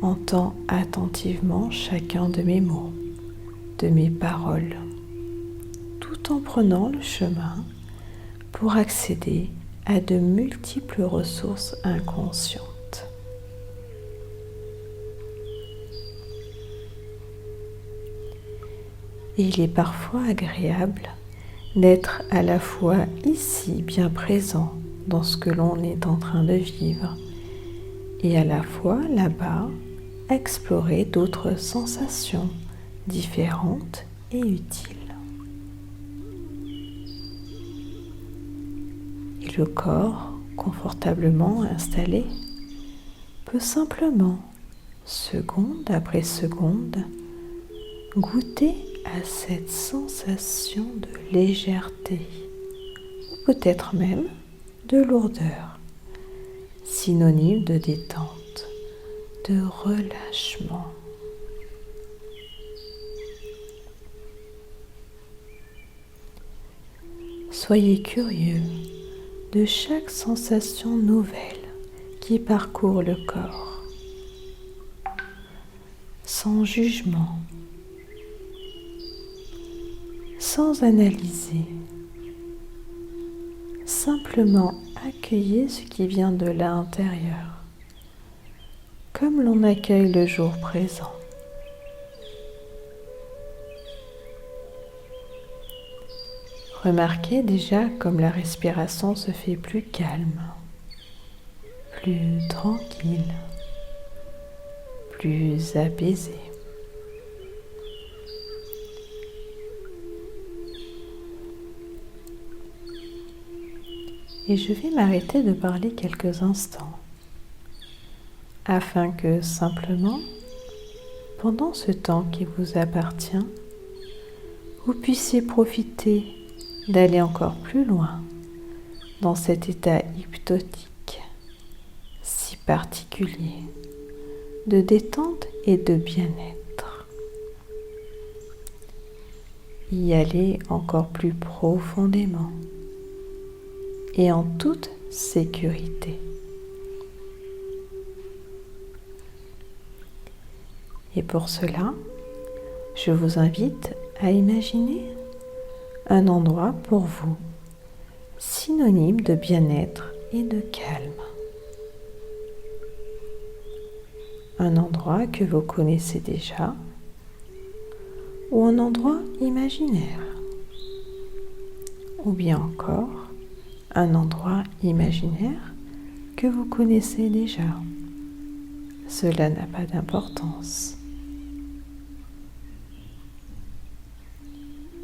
Entends attentivement chacun de mes mots, de mes paroles, tout en prenant le chemin pour accéder à de multiples ressources inconscientes. Il est parfois agréable d'être à la fois ici bien présent dans ce que l'on est en train de vivre et à la fois là-bas explorer d'autres sensations différentes et utiles. Et le corps, confortablement installé, peut simplement, seconde après seconde, goûter à cette sensation de légèreté, ou peut-être même de lourdeur, synonyme de détente, de relâchement. Soyez curieux de chaque sensation nouvelle qui parcourt le corps, sans jugement, sans analyser. Simplement accueillez ce qui vient de l'intérieur, comme l'on accueille le jour présent. Remarquez déjà comme la respiration se fait plus calme, plus tranquille, plus apaisée. Et je vais m'arrêter de parler quelques instants, afin que simplement, pendant ce temps qui vous appartient, vous puissiez profiter d'aller encore plus loin dans cet état hypnotique si particulier de détente et de bien-être. Y aller encore plus profondément et en toute sécurité. Et pour cela, je vous invite à imaginer un endroit pour vous, synonyme de bien-être et de calme. Un endroit que vous connaissez déjà ou un endroit imaginaire. Ou bien encore un endroit imaginaire que vous connaissez déjà. Cela n'a pas d'importance.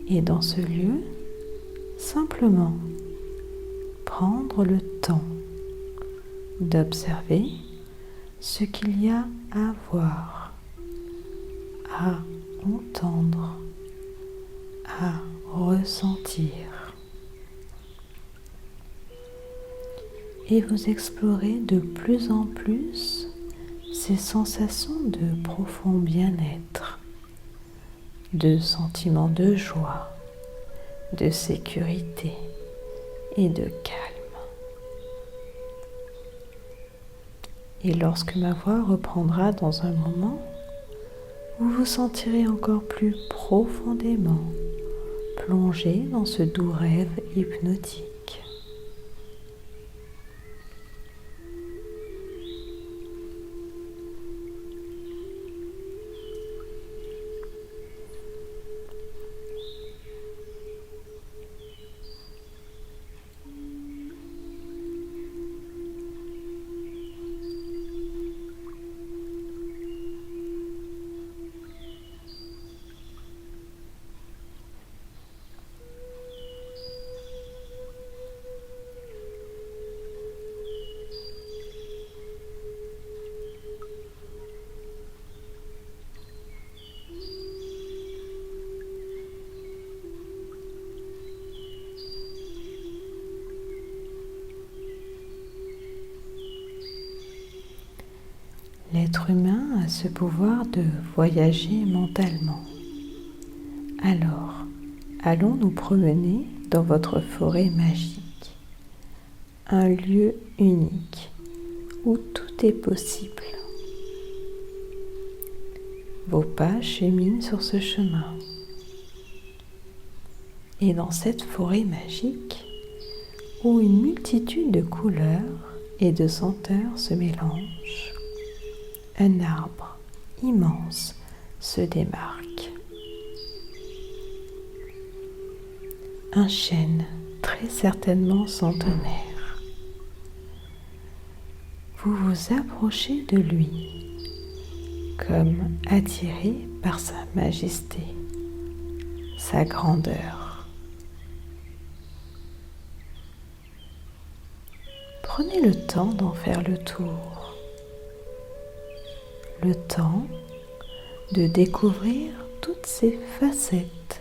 Et dans ce lieu, simplement prendre le temps d'observer ce qu'il y a à voir, et vous explorez de plus en plus ces sensations de profond bien-être, de sentiments de joie, de sécurité et de calme. Et lorsque ma voix reprendra dans un moment, vous vous sentirez encore plus profondément plongé dans ce doux rêve hypnotique. L'être humain a ce pouvoir de voyager mentalement. Alors, allons nous promener dans votre forêt magique, un lieu unique où tout est possible. Vos pas cheminent sur ce chemin. Et dans cette forêt magique, où une multitude de couleurs et de senteurs se mélangent, un arbre immense se démarque. Un chêne très certainement centenaire. Vous vous approchez de lui, comme attiré par sa majesté, sa grandeur. Prenez le temps d'en faire le tour. Le temps de découvrir toutes ses facettes.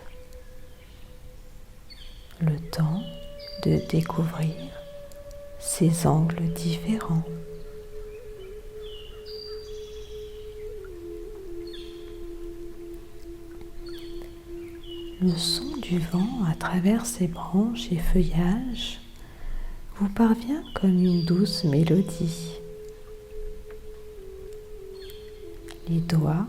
Le temps de découvrir ses angles différents. Le son du vent à travers ses branches et feuillages vous parvient comme une douce mélodie. Les doigts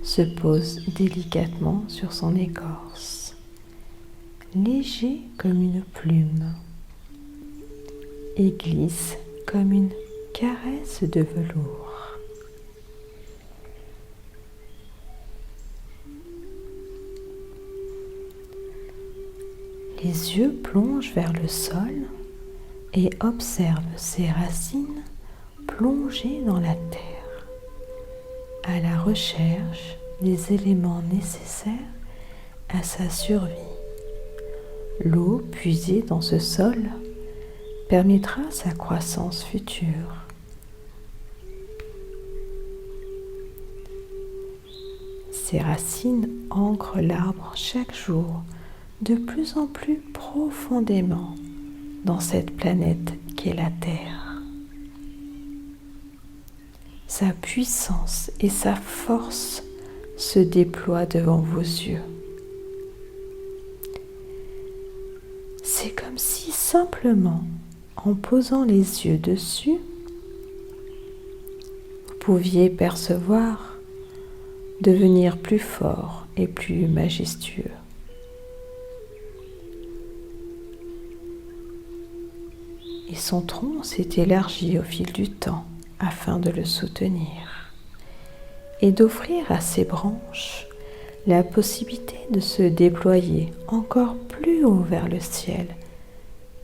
se posent délicatement sur son écorce, léger comme une plume, et glissent comme une caresse de velours. Les yeux plongent vers le sol et observent ses racines plongées dans la terre, à la recherche des éléments nécessaires à sa survie. L'eau puisée dans ce sol permettra sa croissance future. Ses racines ancrent l'arbre chaque jour de plus en plus profondément dans cette planète qu'est la Terre. Sa puissance et sa force se déploient devant vos yeux. C'est comme si simplement, en posant les yeux dessus, vous pouviez percevoir devenir plus fort et plus majestueux. Et son tronc s'est élargi au fil du temps afin de le soutenir et d'offrir à ses branches la possibilité de se déployer encore plus haut vers le ciel,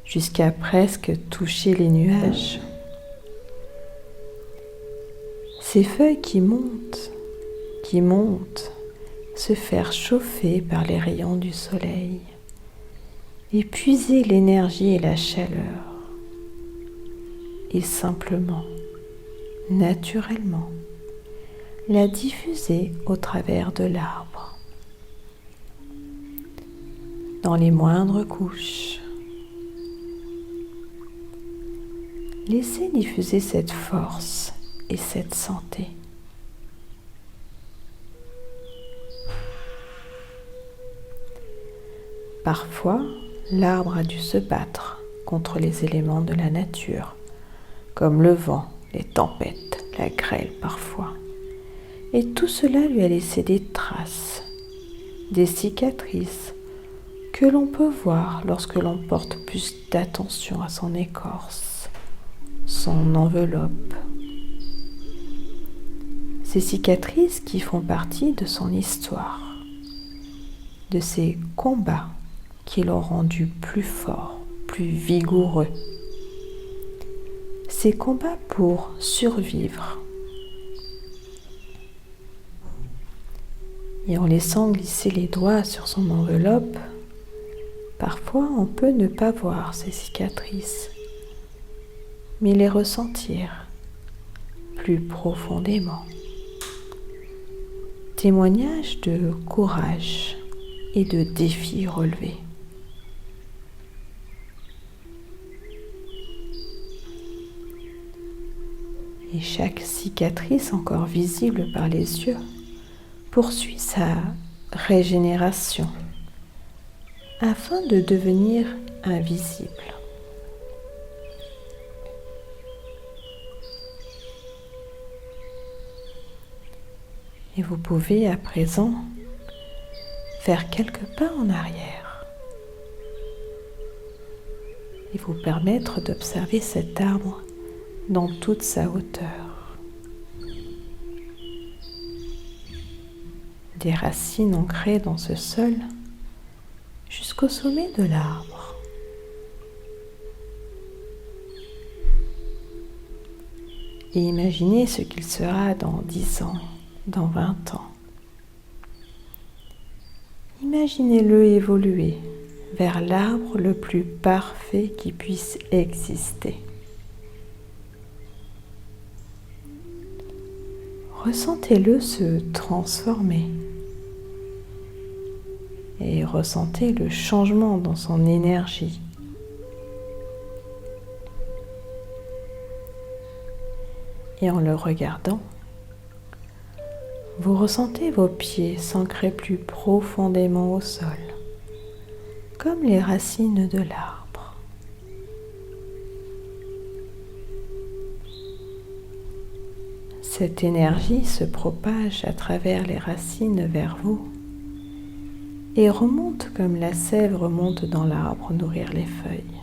jusqu'à presque toucher les nuages. Ces feuilles qui montent, se faire chauffer par les rayons du soleil et puiser l'énergie et la chaleur, et simplement, naturellement, la diffuser au travers de l'arbre, dans les moindres couches. Laissez diffuser cette force et cette santé. Parfois, l'arbre a dû se battre contre les éléments de la nature, comme le vent, les tempêtes, la grêle parfois. Et tout cela lui a laissé des traces, des cicatrices que l'on peut voir lorsque l'on porte plus d'attention à son écorce, son enveloppe. Ces cicatrices qui font partie de son histoire, de ses combats qui l'ont rendu plus fort, plus vigoureux. Ces combats pour survivre. Et en laissant glisser les doigts sur son enveloppe, parfois on peut ne pas voir ces cicatrices, mais les ressentir plus profondément. Témoignage de courage et de défis relevés. Et chaque cicatrice encore visible par les yeux poursuit sa régénération afin de devenir invisible. Et vous pouvez à présent faire quelques pas en arrière et vous permettre d'observer cet arbre dans toute sa hauteur. Des racines ancrées dans ce sol jusqu'au sommet de l'arbre. Et imaginez ce qu'il sera dans 10 ans, dans 20 ans. Imaginez-le évoluer vers l'arbre le plus parfait qui puisse exister. Ressentez-le se transformer et ressentez le changement dans son énergie. Et en le regardant, vous ressentez vos pieds s'ancrer plus profondément au sol, comme les racines de l'arbre. Cette énergie se propage à travers les racines vers vous et remonte comme la sève remonte dans l'arbre nourrir les feuilles.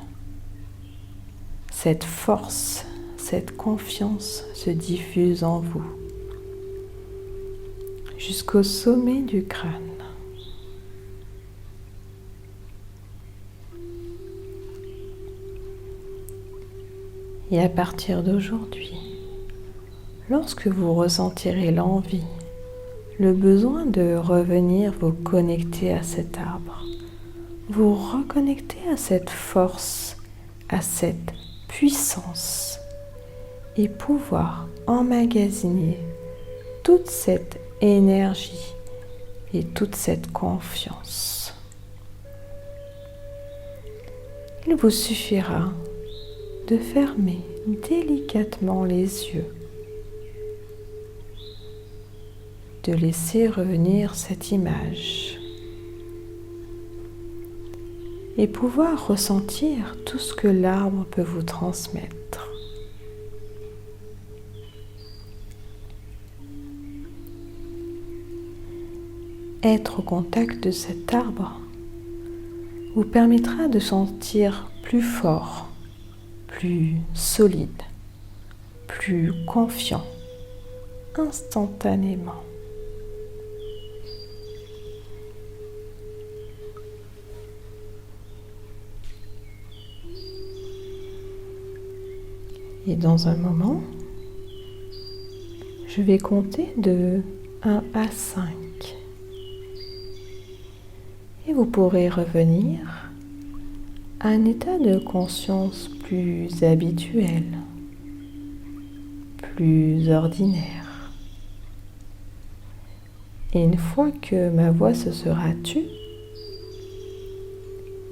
Cette force, cette confiance se diffuse en vous jusqu'au sommet du crâne. Et à partir d'aujourd'hui, lorsque vous ressentirez l'envie, le besoin de revenir vous connecter à cet arbre, vous reconnecter à cette force, à cette puissance et pouvoir emmagasiner toute cette énergie et toute cette confiance. Il vous suffira de fermer délicatement les yeux, de laisser revenir cette image et pouvoir ressentir tout ce que l'arbre peut vous transmettre. Être au contact de cet arbre vous permettra de sentir plus fort, plus solide, plus confiant, instantanément. Et dans un moment, je vais compter de 1 à 5. Et vous pourrez revenir à un état de conscience plus habituel, plus ordinaire. Et une fois que ma voix se sera tue,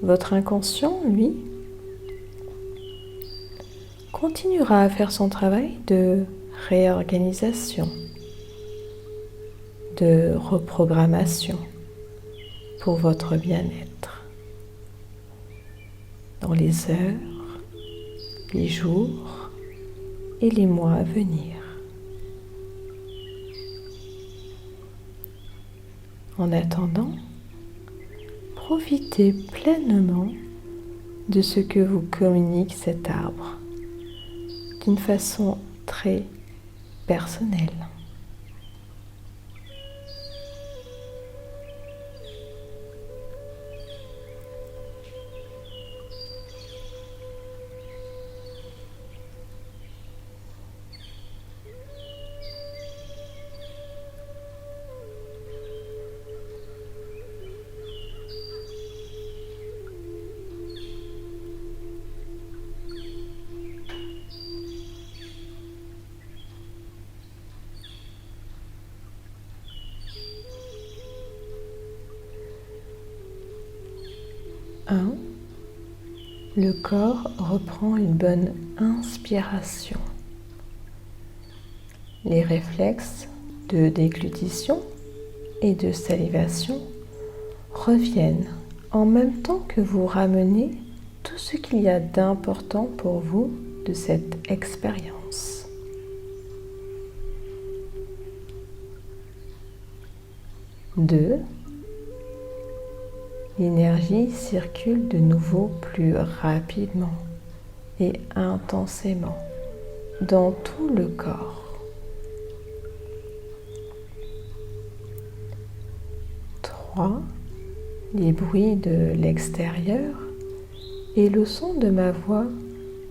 votre inconscient, lui, continuera à faire son travail de réorganisation, de reprogrammation pour votre bien-être dans les heures, les jours et les mois à venir. En attendant, profitez pleinement de ce que vous communique cet arbre d'une façon très personnelle. Le corps reprend une bonne inspiration. Les réflexes de déglutition et de salivation reviennent en même temps que vous ramenez tout ce qu'il y a d'important pour vous de cette expérience. L'énergie circule de nouveau plus rapidement et intensément dans tout le corps. 3. Les bruits de l'extérieur et le son de ma voix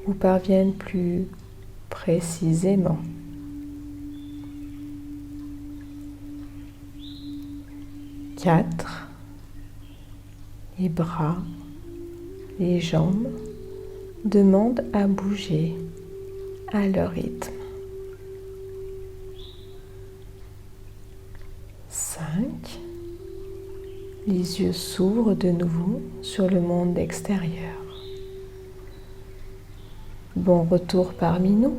vous parviennent plus précisément. 4. Les bras, les jambes demandent à bouger à leur rythme. 5. Les yeux s'ouvrent de nouveau sur le monde extérieur. Bon retour parmi nous.